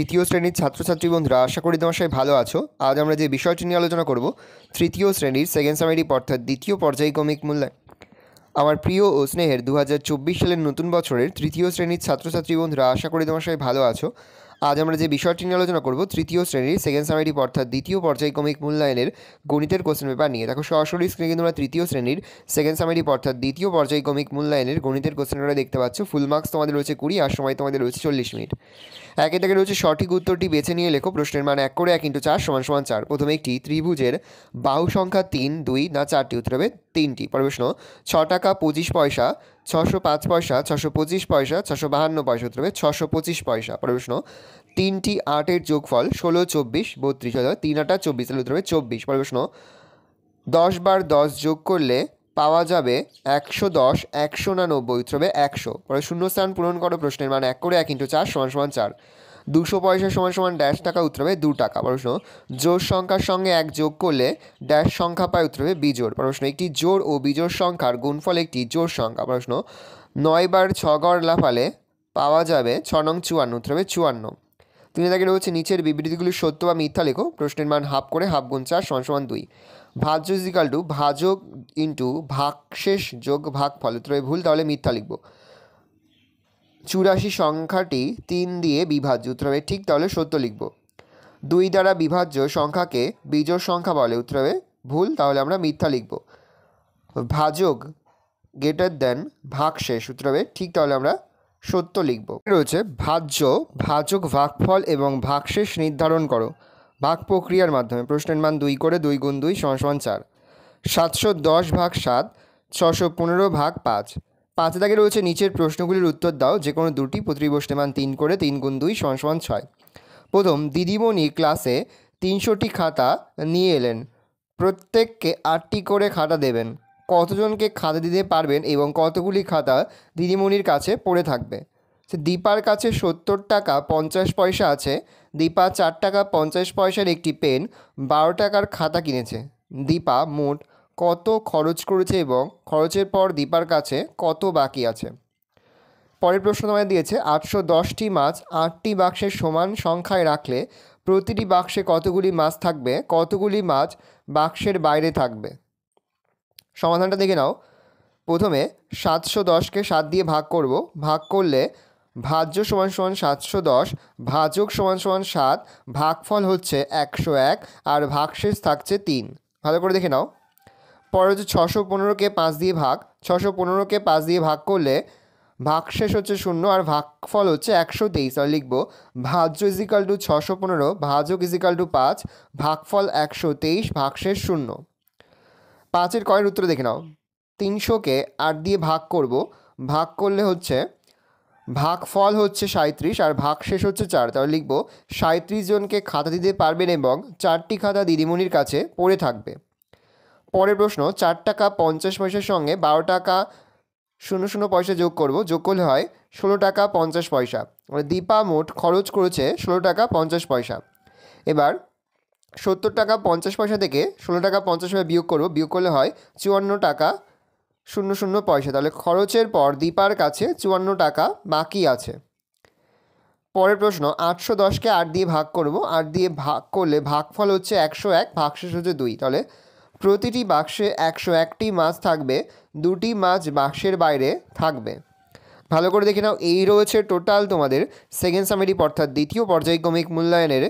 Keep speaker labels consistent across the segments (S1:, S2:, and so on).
S1: তৃতীয় শ্রেণীর ছাত্রছাত্রী বন্ধুরা, আশা করি তোমার সবাই ভালো আছো। আজ আমরা যে বিষয়টি নিয়ে আলোচনা করব, তৃতীয় শ্রেণীর সেকেন্ড সামেটিভ অর্থাৎ দ্বিতীয় পর্যায়ক্রমিক মূল্যায়ন। আমার প্রিয় ও স্নেহের 2024 সালের নতুন বছরের তৃতীয় শ্রেণীর ছাত্রছাত্রী বন্ধুরা, আশা করি তোমার সবাই ভালো আছো। আজ আমরা যে বিষয়টি নিয়ে আলোচনা করব, তৃতীয় শ্রেণীর সেকেন্ড সামেটিভ অর্থাৎ দ্বিতীয় পর্যায়ক্রমিক মূল্যায়নের গণিতের কোশ্চেন পেপার নিয়ে। দেখো সরাসরি স্ক্রিনে কিন্তু আমরা তৃতীয় শ্রেণীর সেকেন্ড সামেটিভ অর্থাৎ দ্বিতীয় পর্যায়ক্রমিক মূল্যায়নের গণিতের কোশ্চেন পেপার দেখতে পাচ্ছ। ফুল মার্কস তোমাদের রয়েছে 20 আর সময় তোমাদের রয়েছে 40 মিনিট। একে থেকে রয়েছে সঠিক উত্তরটি বেছে নিয়ে লেখো। প্রশ্নের মান 1 করে 1 × 4 = 4। প্রথমে একটি ত্রিভুজের বাহু সংখ্যা 3, 2 না 4টি? উত্তর হবে 3টি। পরের প্রশ্ন, 6 টাকা 25 পয়সা, 605 পয়সা, 625 পয়সা, 652 পয়সা। উত্তর হবে 625 পয়সা। পরের প্রশ্ন, 3টি 8-এর যোগফল 16, 24, 32 হবে 3 8 24। তাহলে উত্তর হবে 24। পরের প্রশ্ন, 10 বার 10 যোগ করলে পাওয়া যাবে 110, 100 না 90? উত্তর হবে 100। পরে শূন্যস্থান পূরণ করো। প্রশ্নের মান 1 করে 1 × 4 = 4। 200 পয়সা = ড্যাশ টাকা। উত্তর হবে 2 টাকা। প্রশ্ন, জোড় সংখ্যার সঙ্গে 1 যোগ করলে ড্যাশ সংখ্যা পায়? উত্তর হবে বিজোড়। প্রশ্ন, একটি জোড় ও বিজোড় সংখ্যার গুণফল একটি জোড় সংখ্যা। প্রশ্ন, 9 বার 6 গড় লাফালে পাওয়া যাবে 6 নং 54। উত্তর হবে 54। 3 দাগে রয়েছে নিচের বিবৃতিগুলি সত্য বা মিথ্যা লেখো। প্রশ্নের মান হাফ করে হাফ গুণ 4 = 2। ভাজ্য ইজিক্যাল টু ভাজক ইন্টু ভাগশেষ যোগ ভাগফল। উত্তর ভুল, তাহলে মিথ্যা লিখব। 84 সংখ্যাটি 3 দিয়ে বিভাজ্য। উত্তর হবে ঠিক, তাহলে সত্য লিখব। 2 দ্বারা বিভাজ্য সংখ্যাকে বিজোড় সংখ্যা বলে। উত্তর হবে ভুল, তাহলে আমরা মিথ্যা লিখব। ভাজক গ্রেটার দেন ভাগশেষ। উত্তর হবে ঠিক, তাহলে আমরা সত্য লিখব। রয়েছে ভাজ্য, ভাজক, ভাগফল এবং ভাগশেষ নির্ধারণ করো ভাগ প্রক্রিয়ার মাধ্যমে। প্রশ্নের মান 2 করে 2 × 2 = 4। 710 ভাগ 7, 615 ভাগ 5। 5 দাগে রয়েছে নিচের প্রশ্নগুলির উত্তর দাও, যে কোনো দুটি। প্রতিটি প্রশ্নের মান 3 করে 3 × 2 = 6। প্রথম, দিদিমণি ক্লাসে 300টি খাতা নিয়ে এলেন। প্রত্যেককে 8টি করে খাতা দেবেন। কতজনকে খাতা দিতে পারবেন এবং কতগুলি খাতা দিদিমণির কাছে পড়ে থাকবে? দীপার কাছে 70 টাকা 50 পয়সা আছে। দীপা 4 টাকা 50 পয়সার একটি পেন, 12 টাকার খাতা কিনেছে। দীপা মোট কত খরচ করেছে এবং খরচের পর দীপার কাছে কত বাকি আছে? পরের প্রশ্ন তোমায় দিয়েছে 810টি মাছ 8টি বাক্সের সমান সংখ্যায় রাখলে প্রতিটি বাক্সে কতগুলি মাছ থাকবে? কতগুলি মাছ বাক্সের বাইরে থাকবে? সমাধানটা দেখে নাও। প্রথমে 710কে 7 দিয়ে ভাগ করব। ভাগ করলে ভাজ্য = 710, ভাজক = 7, ভাগফল হচ্ছে 101 আর ভাগশেষ থাকছে 3। ভালো করে দেখে নাও। পরে হচ্ছে 615কে 5 দিয়ে ভাগ। 615কে 5 দিয়ে ভাগ করলে ভাগশেষ হচ্ছে 0 আর ভাগফল হচ্ছে 123। তাহলে লিখব ভাজ্য ইজিক্যাল টু 615, ভাজক ইজিক্যাল টু 5, ভাগফল 123, ভাগশেষ 0। 5-এর কয়ের উত্তর দেখে নাও। 300কে 8 দিয়ে ভাগ করব। ভাগ করলে হচ্ছে ভাগফল হচ্ছে 37 আর ভাগশেষ হচ্ছে 4। তাহলে লিখব 37 জনকে খাতা দিতে পারবেন এবং 4টি খাতা দিদিমণির কাছে পড়ে থাকবে। পরের প্রশ্ন, 4 টাকা 50 পয়সার সঙ্গে 12 টাকা 00 পয়সা যোগ করব। যোগ করলে হয় 16 টাকা 50 পয়সা। দীপা মোট খরচ করেছে 16 টাকা 50 পয়সা। এবার 70 টাকা 50 পয়সা থেকে 16 টাকা 50 পয়সা বিয়োগ করব। বিয়োগ করলে হয় 54 টাকা 00 পয়সা। তাহলে খরচের পর দীপার কাছে 54 টাকা বাকি আছে। পরের প্রশ্ন, 810কে 8 দিয়ে ভাগ করব। 8 দিয়ে ভাগ করলে ভাগফল হচ্ছে 101, ভাগশেষ হচ্ছে 2। তাহলে প্রতিটি বাক্সে 101টি মাছ থাকবে, 2টি মাছ বাক্সের বাইরে থাকবে। ভালো করে দেখে নাও। এই রয়েছে টোটাল তোমাদের সেকেন্ড সামেটিভ অর্থাৎ দ্বিতীয় পর্যায়ক্রমিক মূল্যায়নের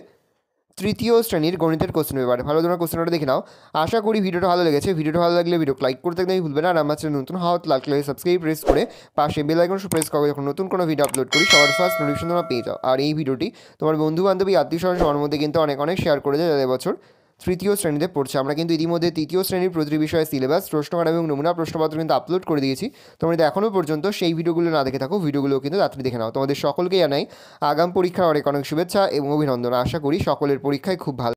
S1: তৃতীয় শ্রেণীর গণিতের কোশ্চেন পেপার। ভালো তোমরা কোশ্চেনটা দেখে নাও। আশা করি ভিডিওটা ভালো লেগেছে। ভিডিওটা ভালো লাগলে ভিডিওকে লাইক করতে একদমই ভুলবে না। আর আমার চ্যানেল নতুন হওয়া লাইক করে সাবস্ক্রাইব প্রেস করে পাশে বেল আইকন প্রেস করো, যখন নতুন কোনো ভিডিও আপলোড করি সবার ফার্স্ট নোটিফিকেশন তোমরা পেয়ে যাও। আর এই ভিডিওটি তোমার বন্ধু বান্ধবী আত্মীয়স্বজন সবার মধ্যে কিন্তু অনেক শেয়ার করে যায় যাদের বছর তৃতীয় শ্রেণীতে পড়ছে। আমরা কিন্তু ইতিমধ্যে তৃতীয় শ্রেণীর প্রতিটি বিষয়ে সিলেবাস, প্রশ্নকার এবং নমুনা প্রশ্নপত্র কিন্তু আপলোড করে দিয়েছি। তোমরা যদি এখনও পর্যন্ত সেই ভিডিওগুলো না দেখে থাকো, ভিডিওগুলো কিন্তু তাড়াতাড়ি দেখে নাও। তোমাদের সকলকে জানাই আগাম পরীক্ষার অনেক শুভেচ্ছা এবং অভিনন্দন। আশা করি সকলের পরীক্ষায় খুব ভালো